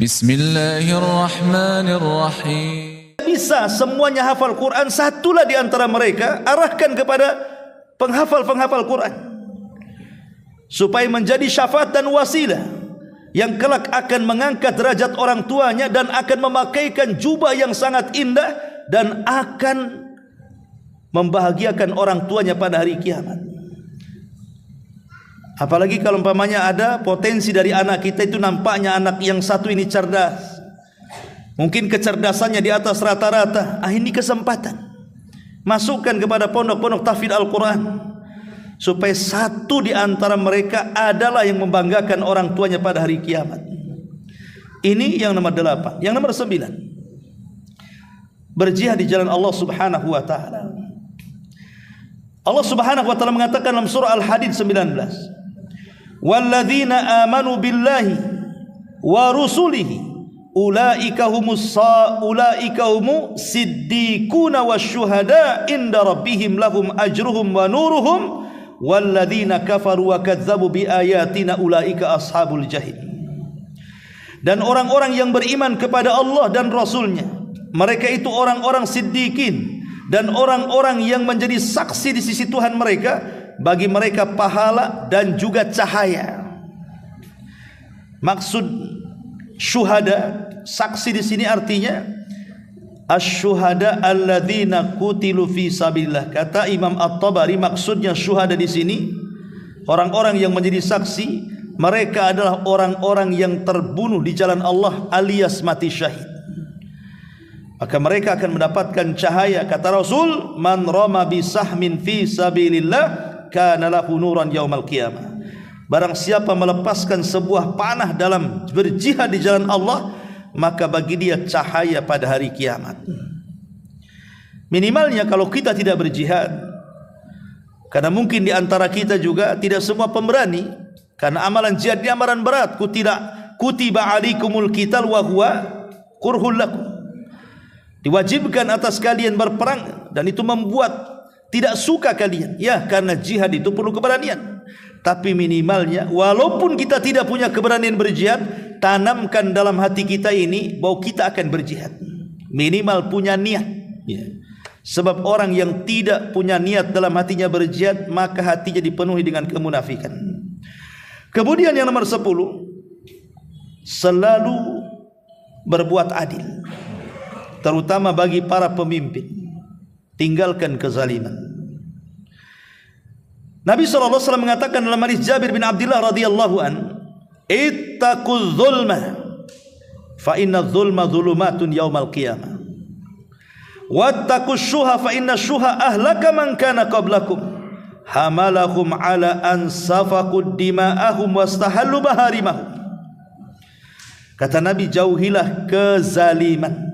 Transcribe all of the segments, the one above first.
Bismillahirrahmanirrahim. Bisa semuanya hafal Quran, satulah di antara mereka arahkan kepada penghafal-penghafal Quran supaya menjadi syafaat dan wasilah yang kelak akan mengangkat derajat orang tuanya dan akan memakaikan jubah yang sangat indah dan akan membahagiakan orang tuanya pada hari kiamat. Apalagi kalau umpamanya ada potensi dari anak kita itu, nampaknya anak yang satu ini cerdas, mungkin kecerdasannya di atas rata-rata. Ini kesempatan, masukkan kepada pondok-pondok tahfidz Al-Quran supaya satu di antara mereka adalah yang membanggakan orang tuanya pada hari kiamat. Ini yang nomor 8. Yang nomor 9, berjihad di jalan Allah subhanahu wa ta'ala. Allah subhanahu wa ta'ala mengatakan dalam surah Al-Hadid 19, walladzina amanu billahi wa rusulihi ulaika humus siddiquna wasyuhada inda rabbihim lahum ajruhum wa nuruhum walladzina kafaru wa kadzdzabu biayatina ulaika ashabul jahim. Dan orang-orang yang beriman kepada Allah dan Rasulnya, mereka itu orang-orang siddiqin dan orang-orang yang menjadi saksi di sisi Tuhan mereka, bagi mereka pahala dan juga cahaya. Maksud syuhada, saksi di sini artinya asy-syuhada alladzina qutilu fi sabilillah. Kata Imam At-Tabari, maksudnya syuhada di sini orang-orang yang menjadi saksi, mereka adalah orang-orang yang terbunuh di jalan Allah alias mati syahid. Maka mereka akan mendapatkan cahaya. Kata Rasul, man rama bisahmin fi sabilillah kana lahu nuran yaumal qiyamah. Barang siapa melepaskan sebuah panah dalam berjihad di jalan Allah, maka bagi dia cahaya pada hari kiamat. Minimalnya kalau kita tidak berjihad, karena mungkin di antara kita juga tidak semua pemberani, karena amalan jihad ini amalan berat. Kutiba alaikumul qital wa huwa kurhul lakum. Diwajibkan atas kalian berperang dan itu membuat tidak suka kalian. Ya, karena jihad itu perlu keberanian. Tapi minimalnya, walaupun kita tidak punya keberanian berjihad, tanamkan dalam hati kita ini bahwa kita akan berjihad. Minimal punya niat. Ya. Sebab orang yang tidak punya niat dalam hatinya berjihad, maka hatinya dipenuhi dengan kemunafikan. Kemudian yang nomor 10, selalu berbuat adil, terutama bagi para pemimpin. Tinggalkan kezaliman. Nabi SAW mengatakan dalam hadis Jabir bin Abdullah radhiyallahu an, ittaquz zulma fa inna zulma zulumatun yaumal qiyamah wattaqus syuha fa inna syuha ahlaka man kana qablakum hamalahum ala an safaqud dima'ahum wastahallu baharimahum. Kata Nabi, jauhilah kezaliman,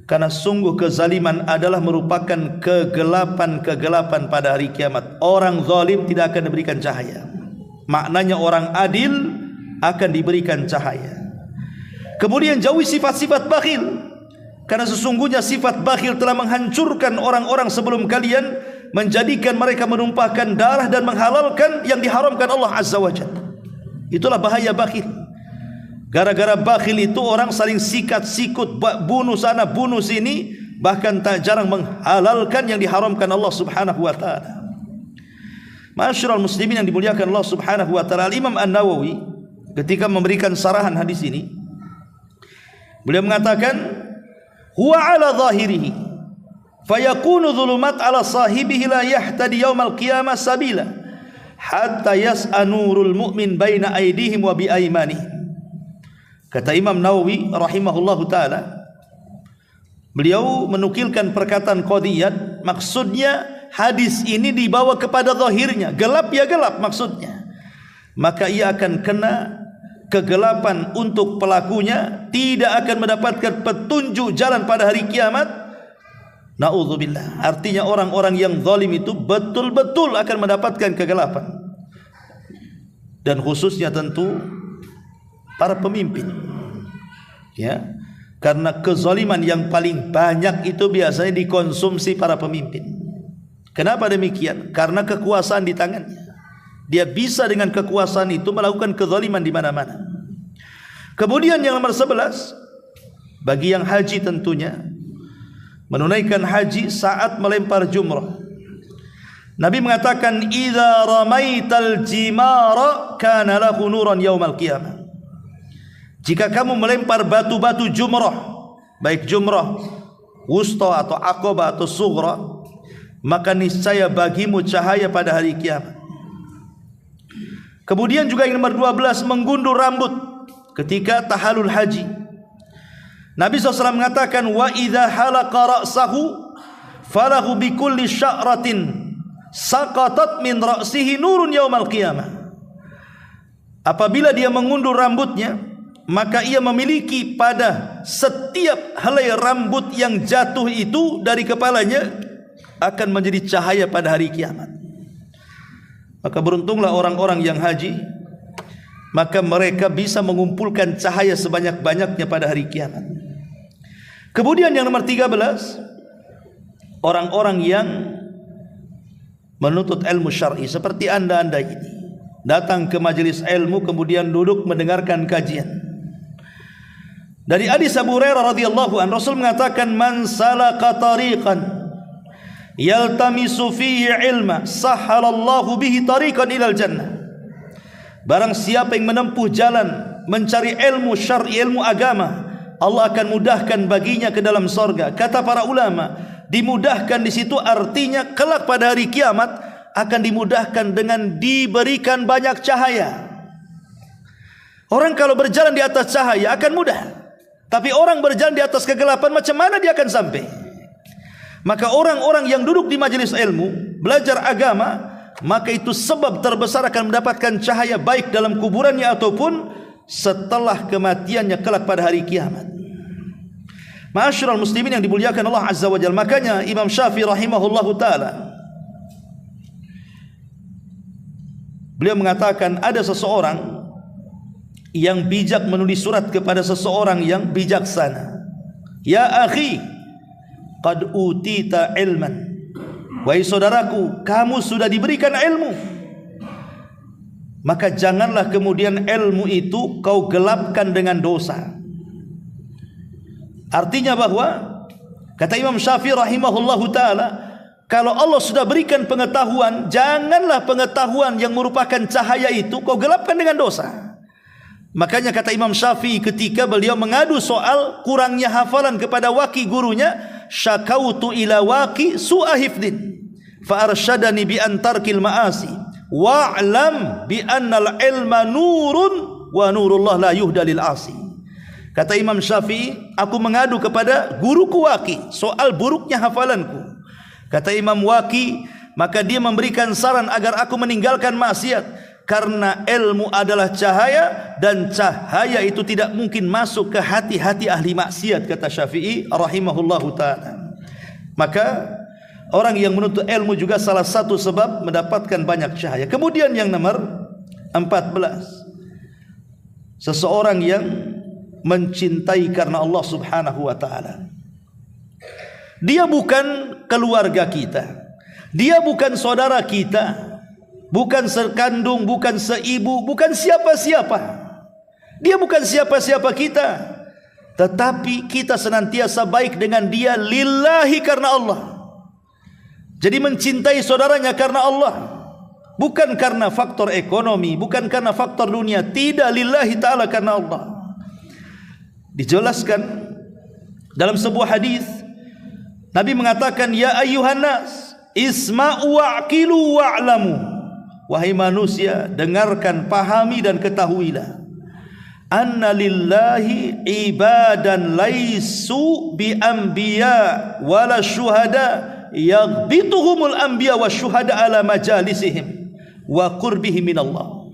karena sungguh kezaliman adalah merupakan kegelapan-kegelapan pada hari kiamat. Orang zalim tidak akan diberikan cahaya. Maknanya orang adil akan diberikan cahaya. Kemudian jauhi sifat-sifat bakhil, karena sesungguhnya sifat bakhil telah menghancurkan orang-orang sebelum kalian, menjadikan mereka menumpahkan darah dan menghalalkan yang diharamkan Allah Azza wa Jalla. Itulah bahaya bakhil. Gara-gara bakhil itu orang saling sikat-sikut, bunuh sana bunuh sini, bahkan tak jarang menghalalkan yang diharamkan Allah subhanahu wa ta'ala. Ma'asyiral muslimin yang dimuliakan Allah subhanahu wa ta'ala, Imam An-Nawawi ketika memberikan sarahan hadis ini, beliau mengatakan, huwa ala zahirihi fayakunu dhulumat ala sahibihi la yahtadi yawmal qiyamah sabila hatta yas'a nurul mu'min baina aydihim wa bi aymanihim. Kata Imam Nawawi rahimahullahu ta'ala, beliau menukilkan perkataan Qadiyat, maksudnya hadis ini dibawa kepada zahirnya, gelap ya gelap maksudnya, maka ia akan kena kegelapan untuk pelakunya, tidak akan mendapatkan petunjuk jalan pada hari kiamat. Na'udzubillah. Artinya orang-orang yang zalim itu betul-betul akan mendapatkan kegelapan, dan khususnya tentu para pemimpin, ya, karena kezaliman yang paling banyak itu biasanya dikonsumsi para pemimpin. Kenapa demikian? Karena kekuasaan di tangannya. Dia bisa dengan kekuasaan itu melakukan kezaliman di mana-mana. Kemudian yang nomor 11, bagi yang haji tentunya, menunaikan haji saat melempar jumrah. Nabi mengatakan, "Idza ramaital jimara kana lahu nuran yaumal qiyamah." Jika kamu melempar batu-batu jumrah, baik jumrah wusta atau aqabah atau sughra, maka niscaya bagimu cahaya pada hari kiamat. Kemudian juga yang nomor 12, menggundur rambut ketika tahalul haji. Nabi SAW mengatakan, "Wa idza halaqa ra'sahu falahu bikulli sya'ratin saqatat min ra'sihi nurun yaumal qiyamah." Apabila dia mengundur rambutnya, maka ia memiliki pada setiap helai rambut yang jatuh itu dari kepalanya akan menjadi cahaya pada hari kiamat. Maka beruntunglah orang-orang yang haji, maka mereka bisa mengumpulkan cahaya sebanyak-banyaknya pada hari kiamat. Kemudian yang nomor 13, orang-orang yang menuntut ilmu syar'i seperti anda-anda ini, datang ke majelis ilmu kemudian duduk mendengarkan kajian. Dari hadis Abu Hurairah radhiyallahu anhu, Rasul mengatakan, "Man salaka tariqan yaltamisu fihi ilma sahhalallahu bihi tariqan ilal jannah." Barang siapa yang menempuh jalan mencari ilmu syar'i, ilmu agama, Allah akan mudahkan baginya ke dalam sorga. Kata para ulama, dimudahkan di situ artinya kelak pada hari kiamat akan dimudahkan dengan diberikan banyak cahaya. Orang kalau berjalan di atas cahaya akan mudah, tapi orang berjalan di atas kegelapan, macam mana dia akan sampai? Maka orang-orang yang duduk di majelis ilmu, belajar agama, maka itu sebab terbesar akan mendapatkan cahaya baik dalam kuburannya ataupun setelah kematiannya kelak pada hari kiamat. Ma'asyiral muslimin yang dimuliakan Allah Azza wa Jalla, makanya Imam Syafi'i rahimahullahu taala, beliau mengatakan ada seseorang yang bijak menulis surat kepada seseorang yang bijaksana. "Ya akhi, qad utita ilman." Wahai saudaraku, kamu sudah diberikan ilmu, maka janganlah kemudian ilmu itu kau gelapkan dengan dosa. Artinya bahwa, kata Imam Syafi'i rahimahullahu ta'ala, kalau Allah sudah berikan pengetahuan, janganlah pengetahuan yang merupakan cahaya itu kau gelapkan dengan dosa. Makanya kata Imam Syafi'i ketika beliau mengadu soal kurangnya hafalan kepada waki gurunya, "Syakautu ila waki su'a hifdin fa arsyadani bi antarkil ma'asi wa'lam bi annal ilma nurun wa nurullah la yuhda lil asi." Kata Imam Syafi'i, aku mengadu kepada guruku Waki soal buruknya hafalanku. Kata Imam Waki, maka dia memberikan saran agar aku meninggalkan maksiat, karena ilmu adalah cahaya dan cahaya itu tidak mungkin masuk ke hati-hati ahli maksiat, kata Syafi'i rahimahullahu ta'ala. Maka orang yang menuntut ilmu juga salah satu sebab mendapatkan banyak cahaya. Kemudian yang nomor 14, seseorang yang mencintai karena Allah subhanahu wa ta'ala. Dia bukan keluarga kita, dia bukan saudara kita, bukan sekandung, bukan seibu, bukan siapa-siapa. Dia bukan siapa-siapa kita, tetapi kita senantiasa baik dengan dia lillahi, karena Allah. Jadi mencintai saudaranya karena Allah, bukan karena faktor ekonomi, bukan karena faktor dunia, tidak, lillahi ta'ala, karena Allah. Dijelaskan dalam sebuah hadis, Nabi mengatakan, "Ya ayyuhan nas, isma'u wa'qilu wa'lamu." Wahai manusia, dengarkan, pahami dan ketahuilah, anna lillahi ibadan laisu bi anbiya wala syuhada yaghbituhumul anbiya wa syuhada ala majalisihim wa qurbihi minallah.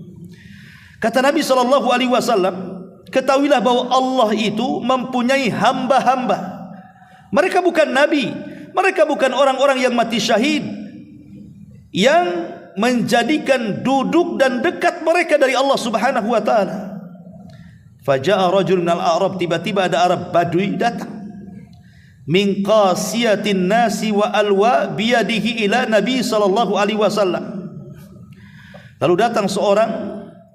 Kata Nabi SAW, ketahuilah bahwa Allah itu mempunyai hamba-hamba. Mereka bukan nabi, mereka bukan orang-orang yang mati syahid, yang menjadikan duduk dan dekat mereka dari Allah subhanahu wa ta'ala. Faja'a rajul minal a'rab, tiba-tiba ada Arab Badui datang, min qasiyatin nasi wa alwa biyadihi ila Nabi sallallahu alaihi wasallam. Lalu datang seorang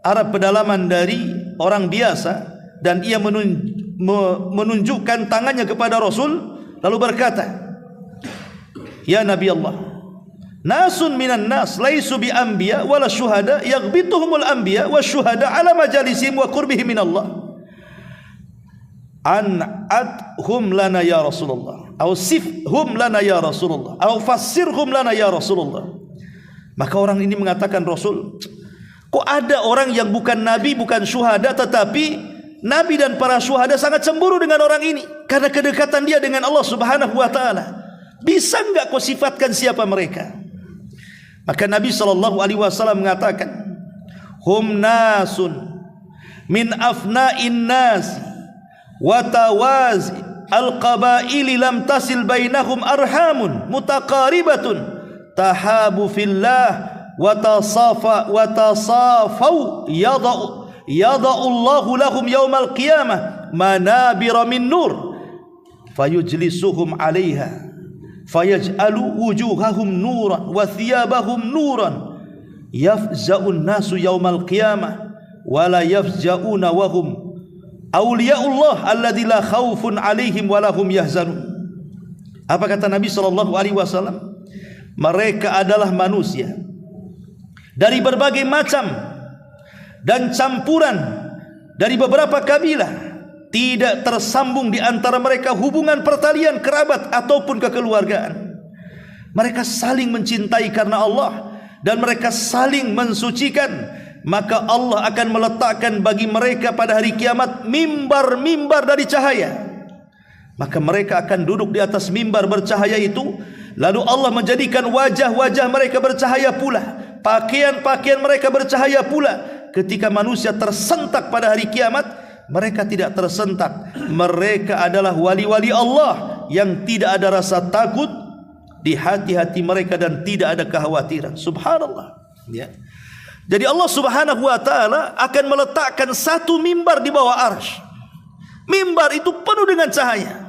Arab pedalaman dari orang biasa, dan ia menunjukkan tangannya kepada Rasul lalu berkata, "Ya Nabi Allah, nasun minan nas laisu bi anbiya wala syuhada yaghbituhumul anbiya wasyuhada ala majalisihim wa qurbihim min Allah. An'athum lana ya Rasulullah, atau sifhum lana ya Rasulullah, atau fassirhum lana ya Rasulullah." Maka orang ini mengatakan, Rasul, kok ada orang yang bukan nabi, bukan syuhada, tetapi nabi dan para syuhada sangat cemburu dengan orang ini karena kedekatan dia dengan Allah Subhanahu wa taala. Bisa enggak kau sifatkan siapa mereka? Maka Nabi sallallahu alaihi wasallam mengatakan, "Hum nasun min afna'in nas wa tawazi al-qabaili lam tasil bainahum arhamun mutaqaribatun tahabu fillah wa tasafau yada'u Allahu lahum yawmal qiyamah manabira min nur fayujlisuhum 'alaiha fayaj'alu wujuhahum nuran wa thiyabahum nuran yafza'un nasu yawmal qiyamah wa la yafza'una wa hum awliya'ullah alladzi la khaufun 'alaihim wa lahum yahzanun." Apa kata Nabi sallallahu alaihi wasallam? Mereka adalah manusia dari berbagai macam dan campuran dari beberapa kabilah, tidak tersambung di antara mereka hubungan pertalian kerabat ataupun kekeluargaan. Mereka saling mencintai karena Allah dan mereka saling mensucikan. Maka Allah akan meletakkan bagi mereka pada hari kiamat mimbar-mimbar dari cahaya. Maka mereka akan duduk di atas mimbar bercahaya itu, lalu Allah menjadikan wajah-wajah mereka bercahaya pula, pakaian-pakaian mereka bercahaya pula. Ketika manusia tersentak pada hari kiamat, mereka tidak tersentak. Mereka adalah wali-wali Allah yang tidak ada rasa takut di hati-hati mereka dan tidak ada kekhawatiran. Subhanallah, ya. Jadi Allah Subhanahu wa taala akan meletakkan satu mimbar di bawah arsy. Mimbar itu penuh dengan cahaya.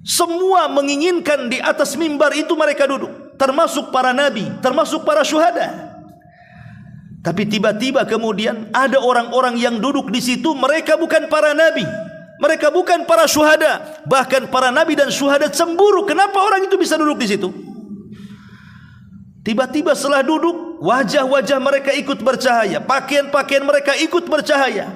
Semua menginginkan di atas mimbar itu mereka duduk, termasuk para nabi, termasuk para syuhada. Tapi tiba-tiba kemudian ada orang-orang yang duduk di situ, mereka bukan para nabi, mereka bukan para syuhada. Bahkan para nabi dan syuhada cemburu, kenapa orang itu bisa duduk di situ? Tiba-tiba setelah duduk, wajah-wajah mereka ikut bercahaya, pakaian-pakaian mereka ikut bercahaya.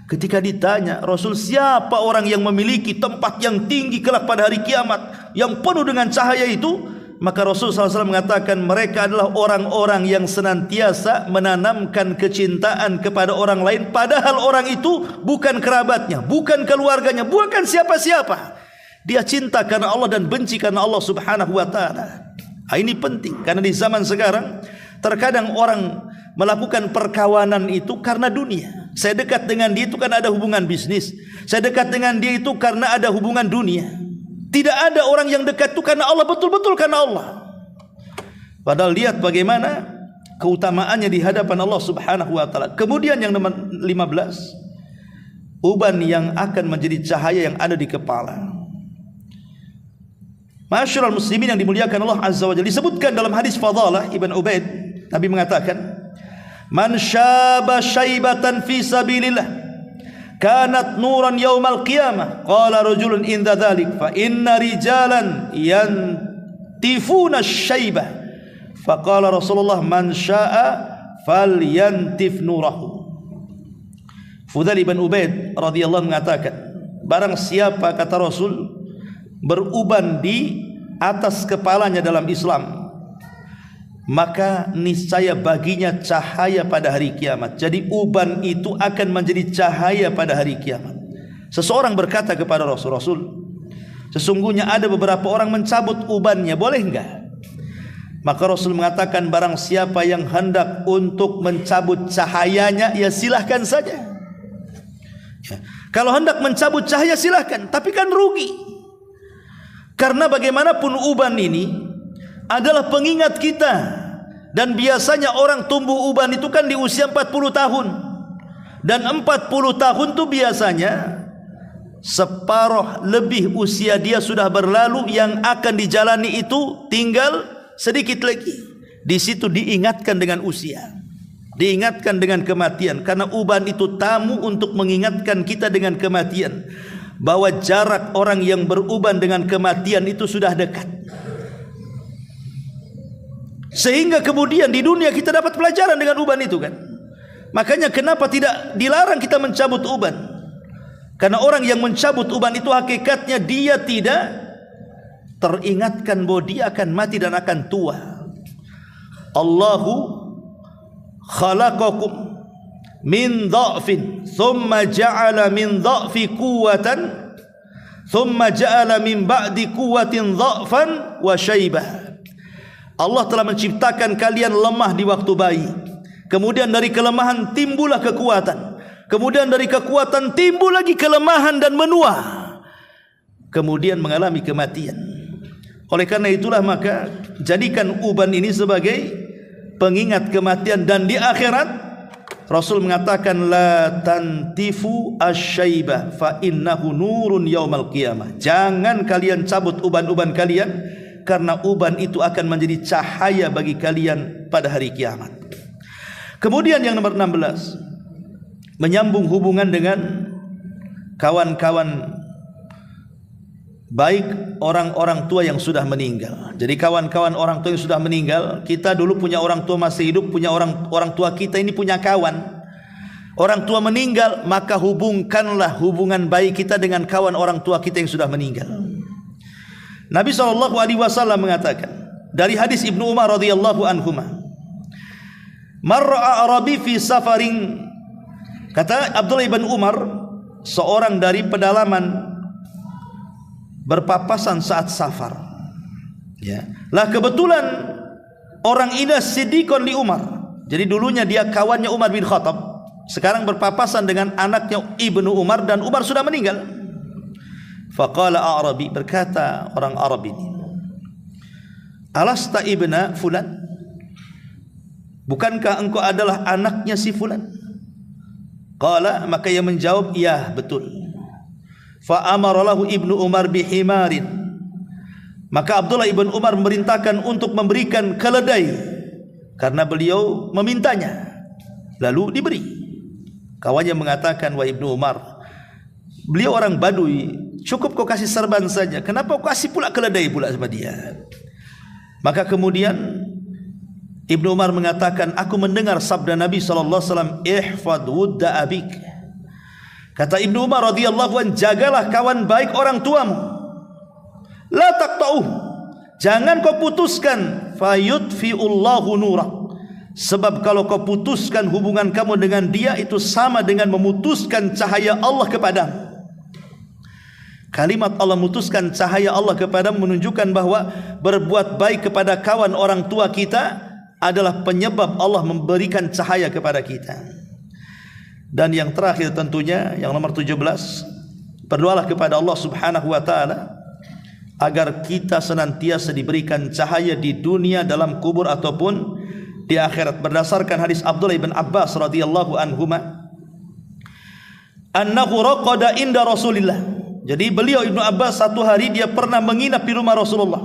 Ketika ditanya, Rasul, siapa orang yang memiliki tempat yang tinggi kelak pada hari kiamat yang penuh dengan cahaya itu? Maka Rasul SAW mengatakan, mereka adalah orang-orang yang senantiasa menanamkan kecintaan kepada orang lain, padahal orang itu bukan kerabatnya, bukan keluarganya, bukan siapa-siapa. Dia cinta karena Allah dan benci karena Allah Subhanahu wa taala. Ini penting karena di zaman sekarang terkadang orang melakukan perkawanan itu karena dunia. Saya dekat dengan dia itu karena ada hubungan bisnis. Saya dekat dengan dia itu karena ada hubungan dunia. Tidak ada orang yang dekat itu karena Allah, betul-betul karena Allah. Padahal lihat bagaimana keutamaannya di hadapan Allah Subhanahu wa taala. Kemudian yang nomor 15, uban yang akan menjadi cahaya yang ada di kepala. Ma'asyiral muslimin yang dimuliakan Allah Azza wa Jalla, disebutkan dalam hadis Fadalah Ibn Ubaid, Nabi mengatakan, "Man syaba syaibatan fi sabilillah kanat nuran yaumal qiyamah." Qala rajulun inda dzalik, "Fa inna rijalan yantifuna syaibah." Faqala Rasulullah, "Man syaa'a falyantif nurahu." Fudail bin Ubaid radhiyallahu mengatakan, barang siapa, kata Rasul, beruban di atas kepalanya dalam Islam, maka niscaya baginya cahaya pada hari kiamat. Jadi uban itu akan menjadi cahaya pada hari kiamat. Seseorang berkata kepada Rasul, "Rasul, sesungguhnya ada beberapa orang mencabut ubannya, boleh enggak?" Maka Rasul mengatakan, barang siapa yang hendak untuk mencabut cahayanya, ya silahkan saja. Ya. Kalau hendak mencabut cahaya silahkan, tapi kan rugi. Karena bagaimanapun uban ini adalah pengingat kita. Dan biasanya orang tumbuh uban itu kan di usia 40 tahun. Dan 40 tahun itu biasanya separuh lebih usia dia sudah berlalu, yang akan dijalani itu tinggal sedikit lagi. Di situ diingatkan dengan usia. diingatkan dengan kematian, karena uban itu tamu untuk mengingatkan kita dengan kematian, bahwa jarak orang yang beruban dengan kematian itu sudah dekat. Sehingga kemudian di dunia kita dapat pelajaran dengan uban itu kan. Makanya kenapa tidak dilarang kita mencabut uban? Karena orang yang mencabut uban itu hakikatnya dia tidak teringatkan bahwa dia akan mati dan akan tua. Allahu khalaqakum min dha'fin thumma ja'ala min dha'fi quwwatan thumma ja'ala min ba'di quwwatin dha'fan wa syaibah. Allah telah menciptakan kalian lemah di waktu bayi. Kemudian dari kelemahan timbullah kekuatan. Kemudian dari kekuatan timbul lagi kelemahan dan menua. Kemudian mengalami kematian. Oleh karena itulah maka jadikan uban ini sebagai pengingat kematian. Dan di akhirat Rasul mengatakan la tantifu asyaibah fa innahu nurun yaumal qiyamah. Jangan kalian cabut uban-uban kalian, karena uban itu akan menjadi cahaya bagi kalian pada hari kiamat. Kemudian yang nomor 16, menyambung hubungan dengan kawan-kawan baik orang-orang tua yang sudah meninggal. Jadi kawan-kawan orang tua yang sudah meninggal, kita dulu punya orang tua masih hidup, punya orang tua kita ini punya kawan. Orang tua meninggal, maka hubungkanlah hubungan baik kita dengan kawan orang tua kita yang sudah meninggal. Nabi SAW mengatakan dari hadis Ibnu Umar radhiyallahu anhuma, mar'a arabi fi safarin, kata Abdullah ibn Umar, seorang dari pedalaman berpapasan saat safar. Ya, lah kebetulan orang ini siddiqon li Umar. Jadi dulunya dia kawannya Umar bin Khattab, sekarang berpapasan dengan anaknya Ibnu Umar dan Umar sudah meninggal. Faqala Arabi, berkata orang Arab ini, alasta ibna fulan, bukankah engkau adalah anaknya si fulan? Qala, maka ia menjawab, ya betul. Fa amara lahu Ibnu Umar bihimarin, maka Abdullah ibn Umar memerintahkan untuk memberikan keledai karena beliau memintanya, lalu diberi. Kawannya mengatakan, wahai Ibnu Umar, beliau orang Badui, cukup kau kasih serban saja, kenapa kau kasih pula keledai pula sama dia? Maka kemudian Ibnu Umar mengatakan, aku mendengar sabda Nabi SAW, ihfad wudda abik. Kata Ibnu Umar radhiyallahu an, jagalah kawan baik orang tuamu, la taqta'uh, jangan kau putuskan, fayudfi'ullahu nurah, sebab kalau kau putuskan hubungan kamu dengan dia, itu sama dengan memutuskan cahaya Allah kepadamu. Kalimat Allah memutuskan cahaya Allah kepadamu menunjukkan bahwa berbuat baik kepada kawan orang tua kita adalah penyebab Allah memberikan cahaya kepada kita. Dan yang terakhir tentunya yang nomor 17, berdoalah kepada Allah Subhanahu wa taala agar kita senantiasa diberikan cahaya di dunia, dalam kubur ataupun di akhirat. Berdasarkan hadis Abdullah bin Abbas radhiyallahu anhuma, annahu raqada inda Rasulillah. Jadi beliau Ibnu Abbas satu hari dia pernah menginap di rumah Rasulullah.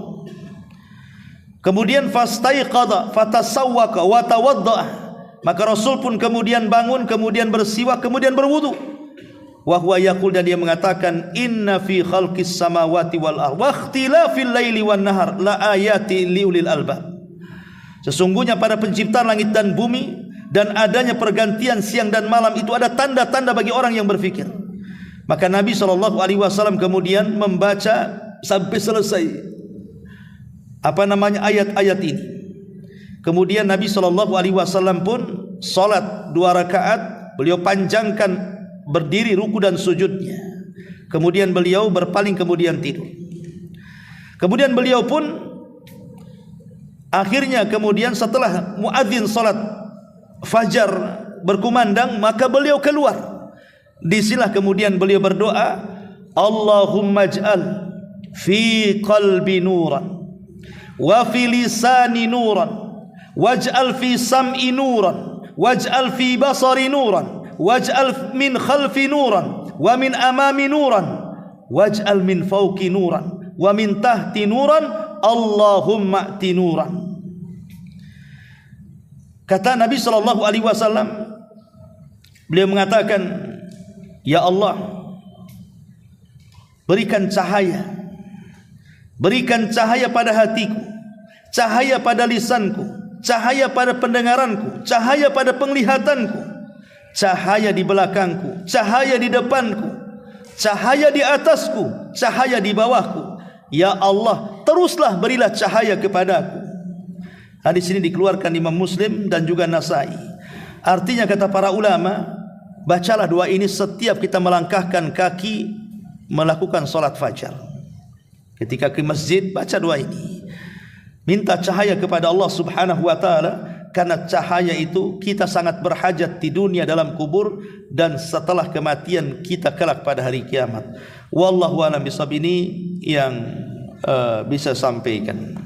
Kemudian fastaiqadha fatasawwaka wa tawaddaa, maka Rasul pun kemudian bangun, kemudian bersiwak, kemudian berwudu. Wa huwa yaqul, dan dia mengatakan, inna fi khalqis samawati wal ardh wa ikhtilafil laili wan nahar la ayati liulil albab. Sesungguhnya pada penciptaan langit dan bumi dan adanya pergantian siang dan malam itu ada tanda-tanda bagi orang yang berfikir. Maka Nabi SAW kemudian membaca sampai selesai ayat-ayat ini. Kemudian Nabi SAW pun salat 2 rakaat, beliau panjangkan berdiri, ruku dan sujudnya. Kemudian beliau berpaling, kemudian tidur. Kemudian beliau pun akhirnya kemudian setelah muadzin salat fajar berkumandang, maka beliau keluar. Disinilah kemudian beliau berdoa, Allahumma ij'al fi qalbi nuran wa fi lisani nuran waj'al fi sam'i nuran waj'al fi basari nuran waj'al min khalfi nuran wa min amami nuran waj'al min fawqi nuran wa min tahti nuran Allahumma ati nuran. Kata Nabi SAW, beliau mengatakan, ya Allah, berikan cahaya pada hatiku, cahaya pada lisanku, cahaya pada pendengaranku, cahaya pada penglihatanku, cahaya di belakangku, cahaya di depanku, cahaya di atasku, cahaya di bawahku. Ya Allah, teruslah berilah cahaya kepadaku. Hadis ini dikeluarkan Imam Muslim dan juga Nasai. Artinya kata para ulama, bacalah doa ini setiap kita melangkahkan kaki melakukan solat fajar. Ketika ke masjid, baca doa ini. Minta cahaya kepada Allah Subhanahu wa ta'ala, karena cahaya itu kita sangat berhajat di dunia dalam kubur dan setelah kematian kita kelak pada hari kiamat. Wallahu a'lam bishawab, ini yang bisa sampaikan.